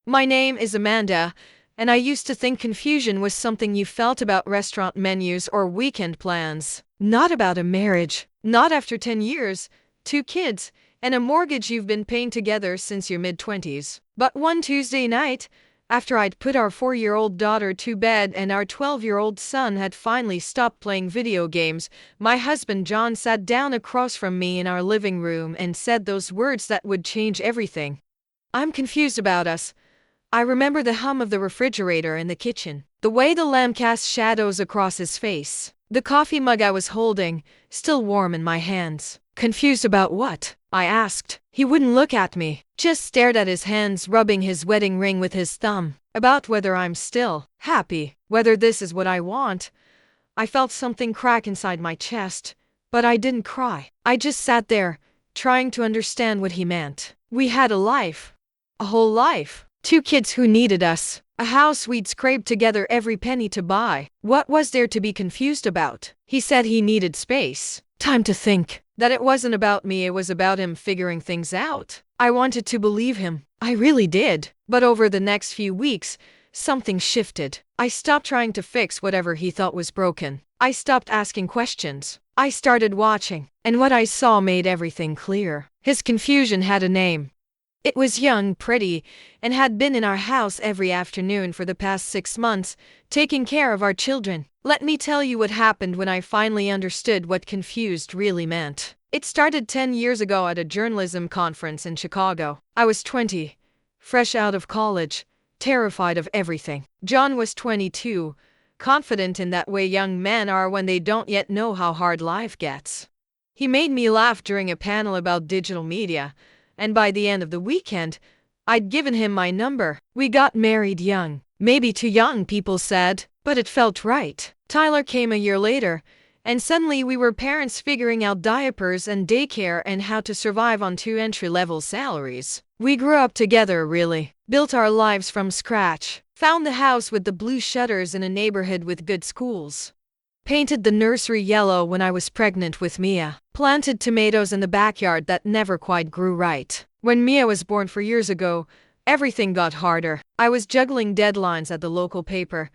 My name is Amanda, and I used to think confusion was something you felt about restaurant menus or weekend plans. Not about a marriage. Not after 10 years, 2 kids, and a mortgage you've been paying together since your mid-20s. But one Tuesday night, after I'd put our 4-year-old daughter to bed and our 12-year-old son had finally stopped playing video games, my husband John sat down across from me in our living room and said those words that would change everything. "I'm confused about us." I remember the hum of the refrigerator in the kitchen, the way the lamp cast shadows across his face, the coffee mug I was holding, still warm in my hands. "Confused about what?" I asked. He wouldn't look at me, just stared at his hands, rubbing his wedding ring with his thumb. "About whether I'm still happy, whether this is what I want." I felt something crack inside my chest, but I didn't cry. I just sat there, trying to understand what he meant. We had a life. A whole life. 2 kids who needed us. A house we'd scraped together every penny to buy. What was there to be confused about? He said he needed space. Time to think. That it wasn't about me, it was about him figuring things out. I wanted to believe him. I really did. But over the next few weeks, something shifted. I stopped trying to fix whatever he thought was broken. I stopped asking questions. I started watching. And what I saw made everything clear. His confusion had a name. It was young, pretty, and had been in our house every afternoon for the past 6 months, taking care of our children. Let me tell you what happened when I finally understood what confused really meant. It started 10 years ago at a journalism conference in Chicago. I was 20, fresh out of college, terrified of everything. John was 22, confident in that way young men are when they don't yet know how hard life gets. He made me laugh during a panel about digital media, and by the end of the weekend, I'd given him my number. We got married young. Maybe too young, people said, but it felt right. Tyler came a year later, and suddenly we were parents figuring out diapers and daycare and how to survive on 2 entry-level salaries. We grew up together, really. Built our lives from scratch. Found the house with the blue shutters in a neighborhood with good schools. Painted the nursery yellow when I was pregnant with Mia. Planted tomatoes in the backyard that never quite grew right. When Mia was born 4 years ago, everything got harder. I was juggling deadlines at the local paper,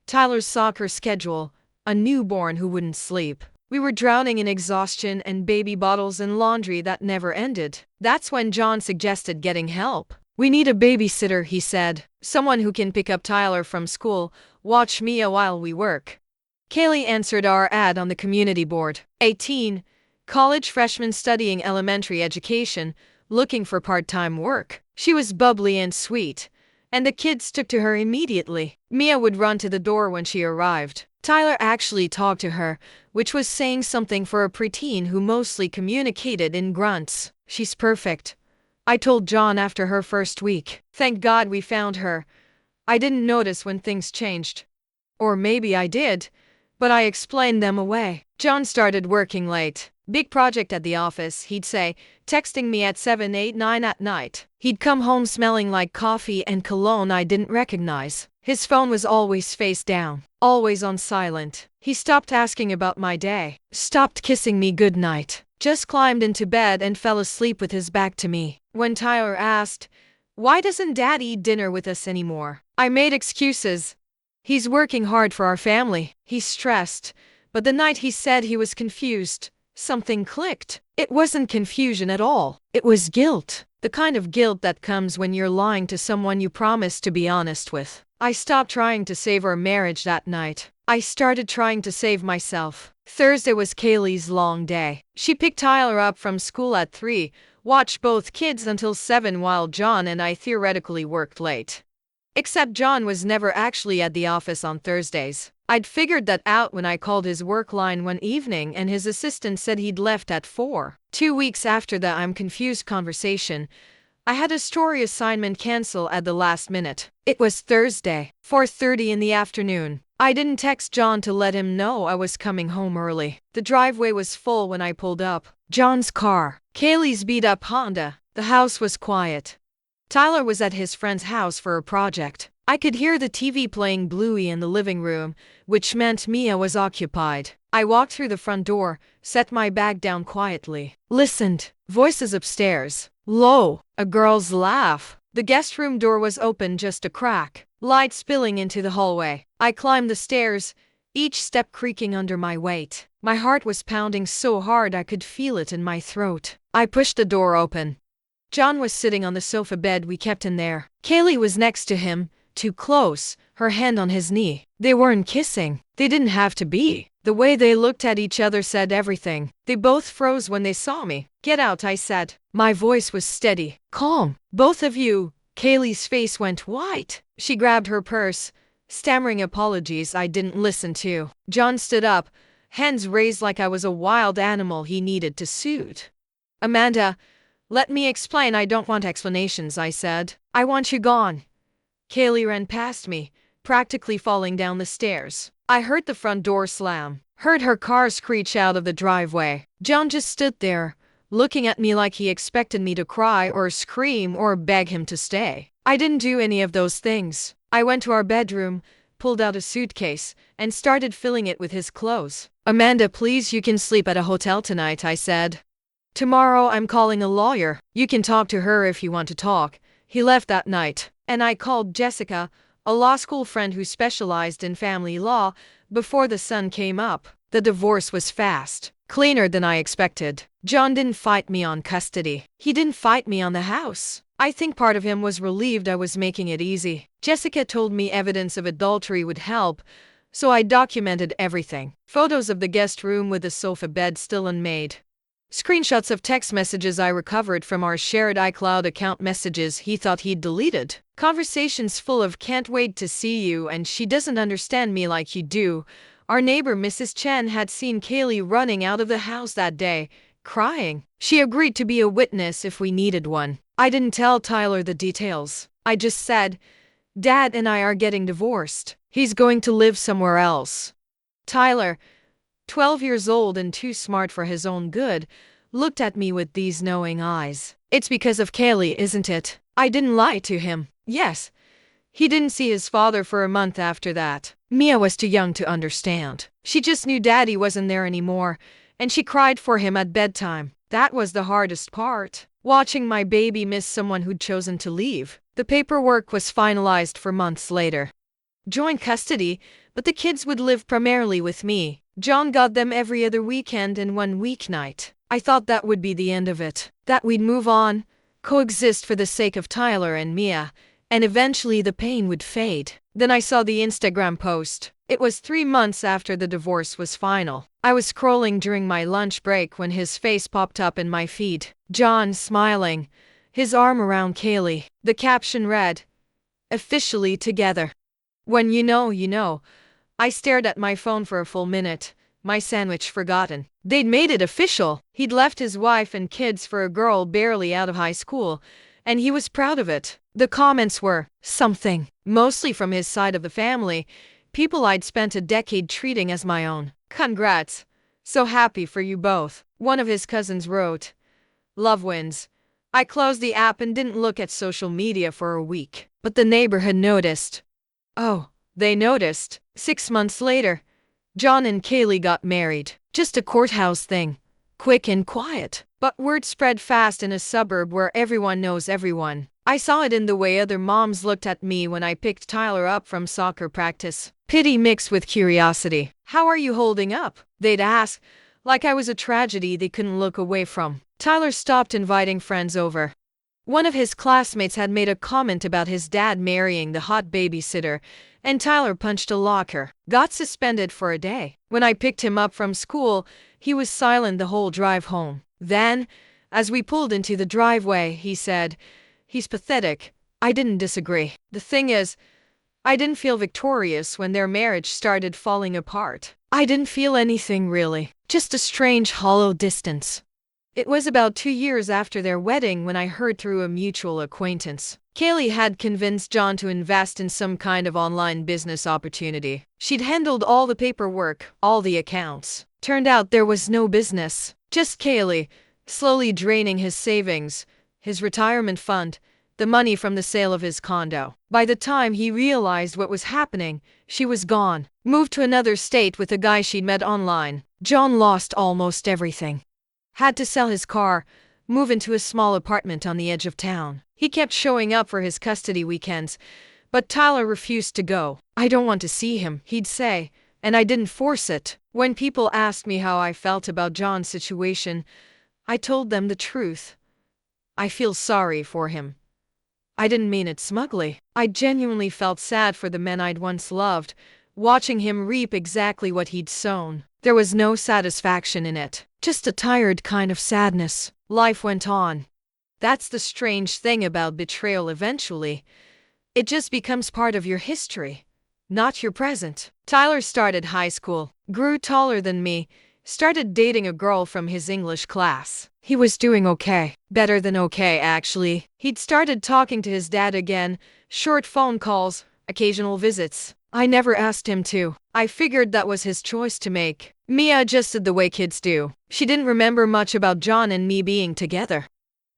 Tyler's soccer schedule, a newborn who wouldn't sleep. We were drowning in exhaustion and baby bottles and laundry that never ended. That's when John suggested getting help. "We need a babysitter," he said. "Someone who can pick up Tyler from school, watch Mia while we work." Kaylee answered our ad on the community board. 18, college freshman studying elementary education, looking for part-time work. She was bubbly and sweet, and the kids took to her immediately. Mia would run to the door when she arrived. Tyler actually talked to her, which was saying something for a preteen who mostly communicated in grunts. "She's perfect," I told John after her first week. Thank God we found her. I didn't notice when things changed. Or maybe I did, but I explained them away. John started working late. Big project at the office, he'd say, texting me at 7, 8, 9 at night. He'd come home smelling like coffee and cologne I didn't recognize. His phone was always face down, always on silent. He stopped asking about my day, stopped kissing me goodnight, just climbed into bed and fell asleep with his back to me. When Tyler asked, "Why doesn't Dad eat dinner with us anymore?" I made excuses. "He's working hard for our family. He's stressed." But the night he said he was confused, something clicked. It wasn't confusion at all. It was guilt. The kind of guilt that comes when you're lying to someone you promised to be honest with. I stopped trying to save our marriage that night. I started trying to save myself. Thursday was Kaylee's long day. She picked Tyler up from school at 3, watched both kids until 7 while John and I theoretically worked late. Except John was never actually at the office on Thursdays. I'd figured that out when I called his work line one evening and his assistant said he'd left at 4. 2 weeks after the "I'm confused" conversation, I had a story assignment cancel at the last minute. It was Thursday, 4:30 in the afternoon. I didn't text John to let him know I was coming home early. The driveway was full when I pulled up. John's car, Kaylee's beat-up Honda. The house was quiet. Tyler was at his friend's house for a project. I could hear the TV playing Bluey in the living room, which meant Mia was occupied. I walked through the front door, set my bag down quietly, listened. Voices upstairs. Low. A girl's laugh. The guest room door was open just a crack, light spilling into the hallway. I climbed the stairs, each step creaking under my weight. My heart was pounding so hard I could feel it in my throat. I pushed the door open. John was sitting on the sofa bed we kept in there. Kaylee was next to him, too close, her hand on his knee. They weren't kissing. They didn't have to be. The way they looked at each other said everything. They both froze when they saw me. "Get out," I said. My voice was steady, calm. "Both of you." Kaylee's face went white. She grabbed her purse, stammering apologies I didn't listen to. John stood up, hands raised like I was a wild animal he needed to soothe. "Amanda, let me explain." "I don't want explanations," I said. "I want you gone." Kaylee ran past me, practically falling down the stairs. I heard the front door slam, heard her car screech out of the driveway. John just stood there, looking at me like he expected me to cry or scream or beg him to stay. I didn't do any of those things. I went to our bedroom, pulled out a suitcase, and started filling it with his clothes. "Amanda, please, you can sleep at a hotel tonight," I said. "Tomorrow I'm calling a lawyer. You can talk to her if you want to talk." He left that night, and I called Jessica, a law school friend who specialized in family law, before the sun came up. The divorce was fast, cleaner than I expected. John didn't fight me on custody. He didn't fight me on the house. I think part of him was relieved I was making it easy. Jessica told me evidence of adultery would help, so I documented everything. Photos of the guest room with the sofa bed still unmade. Screenshots of text messages I recovered from our shared iCloud account, messages he thought he'd deleted. Conversations full of "can't wait to see you" and "she doesn't understand me like you do." Our neighbor, Mrs. Chen, had seen Kaylee running out of the house that day, crying. She agreed to be a witness if we needed one. I didn't tell Tyler the details. I just said, "Dad and I are getting divorced. He's going to live somewhere else." Tyler, 12 years old and too smart for his own good, looked at me with these knowing eyes. "It's because of Kaylee, isn't it?" I didn't lie to him. Yes. He didn't see his father for a month after that. Mia was too young to understand. She just knew Daddy wasn't there anymore, and she cried for him at bedtime. That was the hardest part, watching my baby miss someone who'd chosen to leave. The paperwork was finalized for months later. Joint custody, but the kids would live primarily with me. John got them every other weekend and one weeknight. I thought that would be the end of it, that we'd move on, coexist for the sake of Tyler and Mia, and eventually the pain would fade. Then I saw the Instagram post. It was 3 months after the divorce was final. I was scrolling during my lunch break when his face popped up in my feed. John smiling, his arm around Kaylee. The caption read, "Officially together. When you know, you know." I stared at my phone for a full minute, my sandwich forgotten. They'd made it official. He'd left his wife and kids for a girl barely out of high school, and he was proud of it. The comments were something, mostly from his side of the family, people I'd spent a decade treating as my own. "Congrats. So happy for you both." One of his cousins wrote, "Love wins." I closed the app and didn't look at social media for a week. But the neighborhood noticed. Oh, they noticed. 6 months later, John and Kaylee got married. Just a courthouse thing. Quick and quiet. But word spread fast in a suburb where everyone knows everyone. I saw it in the way other moms looked at me when I picked Tyler up from soccer practice. Pity mixed with curiosity. "How are you holding up?" they'd ask, like I was a tragedy they couldn't look away from. Tyler stopped inviting friends over. One of his classmates had made a comment about his dad marrying the hot babysitter, and Tyler punched a locker. Got suspended for a day. When I picked him up from school, he was silent the whole drive home. Then, as we pulled into the driveway, he said, "He's pathetic." I didn't disagree. The thing is, I didn't feel victorious when their marriage started falling apart. I didn't feel anything really, just a strange hollow distance. It was about 2 years after their wedding when I heard through a mutual acquaintance. Kaylee had convinced John to invest in some kind of online business opportunity. She'd handled all the paperwork, all the accounts. Turned out there was no business, just Kaylee, slowly draining his savings, his retirement fund, the money from the sale of his condo. By the time he realized what was happening, she was gone, moved to another state with a guy she'd met online. John lost almost everything. Had to sell his car, move into a small apartment on the edge of town. He kept showing up for his custody weekends, but Tyler refused to go. "I don't want to see him," he'd say, and I didn't force it. When people asked me how I felt about John's situation, I told them the truth. I feel sorry for him. I didn't mean it smugly. I genuinely felt sad for the men I'd once loved, watching him reap exactly what he'd sown. There was no satisfaction in it, just a tired kind of sadness. Life went on. That's the strange thing about betrayal eventually. It just becomes part of your history, not your present. Tyler started high school, grew taller than me, started dating a girl from his English class. He was doing okay. Better than okay, actually. He'd started talking to his dad again, short phone calls, occasional visits. I never asked him to. I figured that was his choice to make. Mia adjusted the way kids do. She didn't remember much about John and me being together.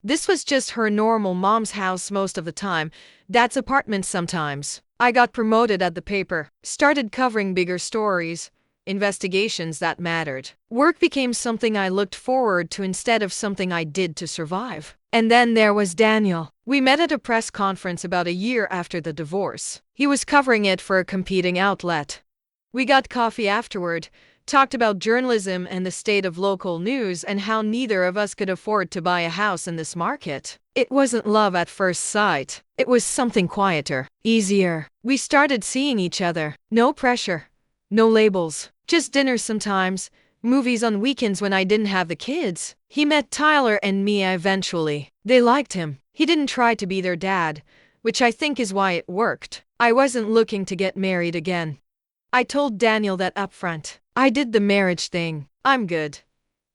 This was just her normal mom's house most of the time, dad's apartment sometimes. I got promoted at the paper, started covering bigger stories, investigations that mattered. Work became something I looked forward to instead of something I did to survive. And then there was Daniel. We met at a press conference about a year after the divorce. He was covering it for a competing outlet. We got coffee afterward, talked about journalism and the state of local news and how neither of us could afford to buy a house in this market. It wasn't love at first sight. It was something quieter, easier. We started seeing each other. No pressure. No labels. Just dinner sometimes, movies on weekends when I didn't have the kids. He met Tyler and Mia eventually. They liked him. He didn't try to be their dad, which I think is why it worked. I wasn't looking to get married again. I told Daniel that upfront. I did the marriage thing. I'm good.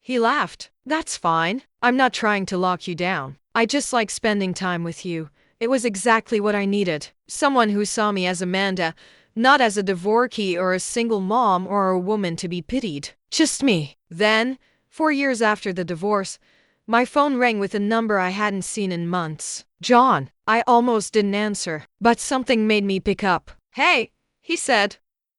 He laughed. That's fine. I'm not trying to lock you down. I just like spending time with you. It was exactly what I needed. Someone who saw me as Amanda, not as a divorcee or a single mom or a woman to be pitied. Just me. Then, 4 years after the divorce, my phone rang with a number I hadn't seen in months. John. I almost didn't answer, but something made me pick up. "Hey," he said.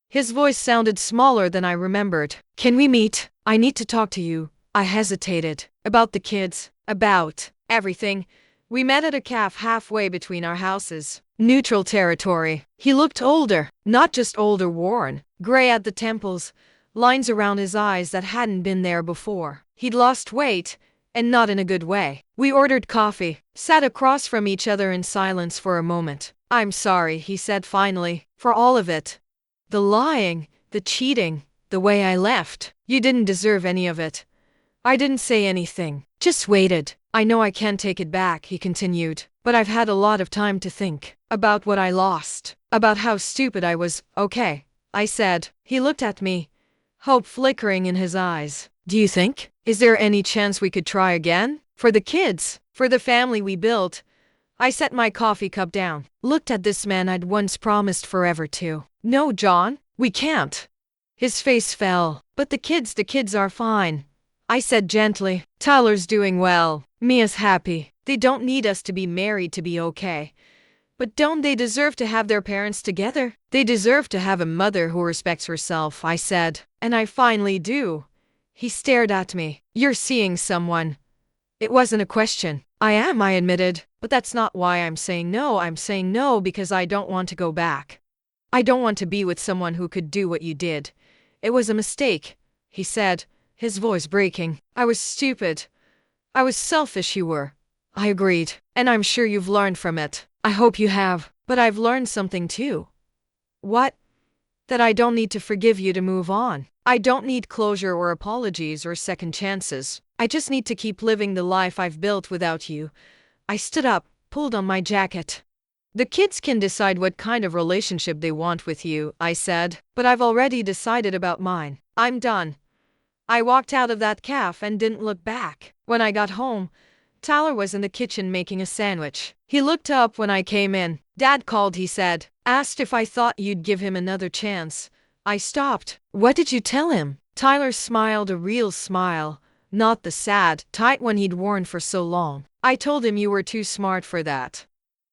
His voice sounded smaller than I remembered. "Can we meet? I need to talk to you." I hesitated. About the kids. About everything. We met at a cafe halfway between our houses. Neutral territory. He looked older, not just older worn, gray at the temples, lines around his eyes that hadn't been there before. He'd lost weight, and not in a good way. We ordered coffee, sat across from each other in silence for a moment. "I'm sorry," he said finally, "for all of it. The lying, the cheating, the way I left. You didn't deserve any of it." I didn't say anything, just waited. "I know I can't take it back," he continued, "but I've had a lot of time to think about what I lost, about how stupid I was." "Okay," I said. He looked at me, hope flickering in his eyes. "Do you think? Is there any chance we could try again? For the kids, for the family we built?" I set my coffee cup down, looked at this man I'd once promised forever to. "No, John, we can't." His face fell. "But the kids are fine," I said gently. "Tyler's doing well. Mia's happy. They don't need us to be married to be okay. But don't they deserve to have their parents together? They deserve to have a mother who respects herself," I said. "And I finally do." He stared at me. "You're seeing someone." It wasn't a question. "I am," I admitted. "But that's not why I'm saying no. I'm saying no because I don't want to go back. I don't want to be with someone who could do what you did. It was a mistake," he said, his voice breaking. "I was stupid. I was selfish, you were." I agreed. "And I'm sure you've learned from it." "I hope you have. But I've learned something too." "What?" "That I don't need to forgive you to move on. I don't need closure or apologies or second chances. I just need to keep living the life I've built without you." I stood up, pulled on my jacket. "The kids can decide what kind of relationship they want with you," I said, "but I've already decided about mine. I'm done." I walked out of that cafe and didn't look back. When I got home, Tyler was in the kitchen making a sandwich. He looked up when I came in. "Dad called," he said. "Asked if I thought you'd give him another chance." I stopped. "What did you tell him?" Tyler smiled a real smile, not the sad, tight one he'd worn for so long. "I told him you were too smart for that."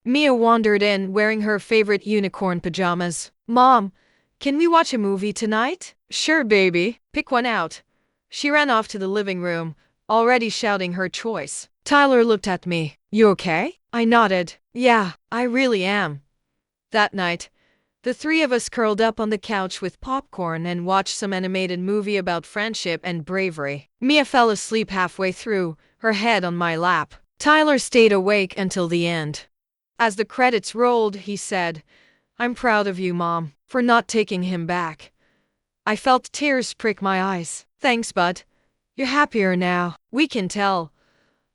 Mia wandered in, wearing her favorite unicorn pajamas. "Mom, can we watch a movie tonight?" "Sure, baby. Pick one out." She ran off to the living room, already shouting her choice. Tyler looked at me. You okay? I nodded. Yeah, I really am. That night, the three of us curled up on the couch with popcorn and watched some animated movie about friendship and bravery. Mia fell asleep halfway through, her head on my lap. Tyler stayed awake until the end. As the credits rolled, he said, "I'm proud of you, Mom, for not taking him back." I felt tears prick my eyes. Thanks, bud. You're happier now. We can tell.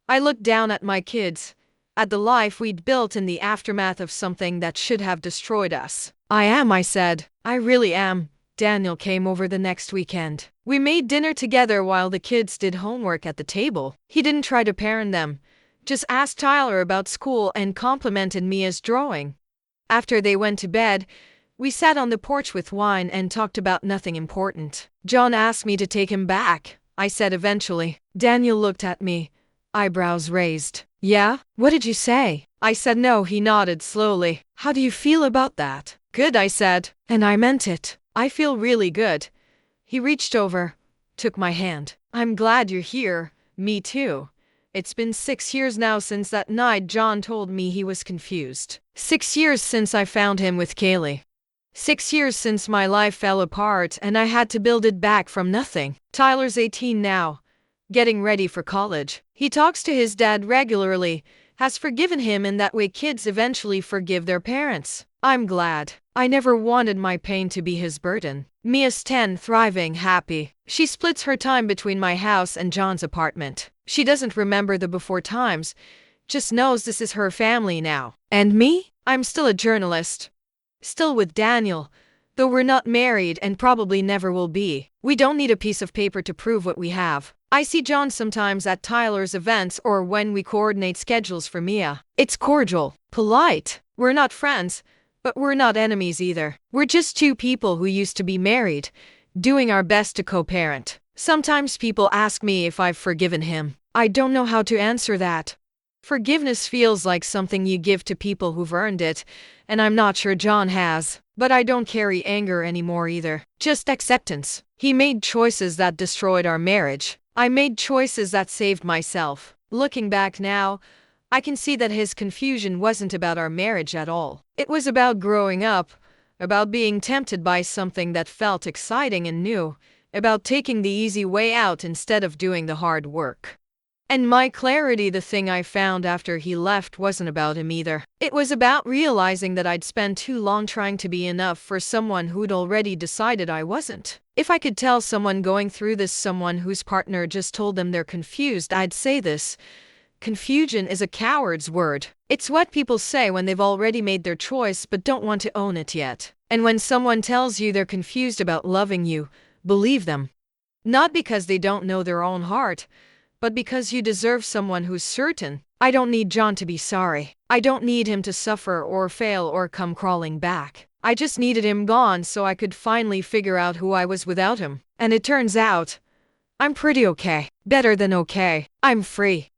I looked down at my kids, at the life we'd built in the aftermath of something that should have destroyed us. I said. I really am. Daniel came over the next weekend. We made dinner together while the kids did homework at the table. He didn't try to parent them, just asked Tyler about school and complimented Mia's drawing. After they went to bed, we sat on the porch with wine and talked about nothing important. John asked me to take him back, I said eventually. Daniel looked at me, eyebrows raised. Yeah? What did you say? I said no. He nodded slowly. How do you feel about that? Good, I said. And I meant it. I feel really good. He reached over, took my hand. I'm glad you're here. Me too. It's been 6 years now since that night John told me he was confused. 6 years since I found him with Kaylee. 6 years since my life fell apart and I had to build it back from nothing. Tyler's 18 now, getting ready for college. He talks to his dad regularly, has forgiven him, and that way kids eventually forgive their parents. I'm glad. I never wanted my pain to be his burden. Mia's 10, thriving, happy. She splits her time between my house and John's apartment. She doesn't remember the before times, just knows this is her family now. And me? I'm still a journalist. Still with Daniel, though we're not married and probably never will be. We don't need a piece of paper to prove what we have. I see John sometimes at Tyler's events or when we coordinate schedules for Mia. It's cordial, polite. We're not friends, but we're not enemies either. We're just two people who used to be married, doing our best to co-parent. Sometimes people ask me if I've forgiven him. I don't know how to answer that. Forgiveness feels like something you give to people who've earned it, and I'm not sure John has. But I don't carry anger anymore either. Just acceptance. He made choices that destroyed our marriage. I made choices that saved myself. Looking back now, I can see that his confusion wasn't about our marriage at all. It was about growing up, about being tempted by something that felt exciting and new, about taking the easy way out instead of doing the hard work. And my clarity, the thing I found after he left, wasn't about him either. It was about realizing that I'd spent too long trying to be enough for someone who'd already decided I wasn't. If I could tell someone going through this, someone whose partner just told them they're confused, I'd say this: confusion is a coward's word. It's what people say when they've already made their choice but don't want to own it yet. And when someone tells you they're confused about loving you, believe them. Not because they don't know their own heart, but because you deserve someone who's certain. I don't need John to be sorry. I don't need him to suffer or fail or come crawling back. I just needed him gone so I could finally figure out who I was without him. And it turns out, I'm pretty okay. Better than okay. I'm free.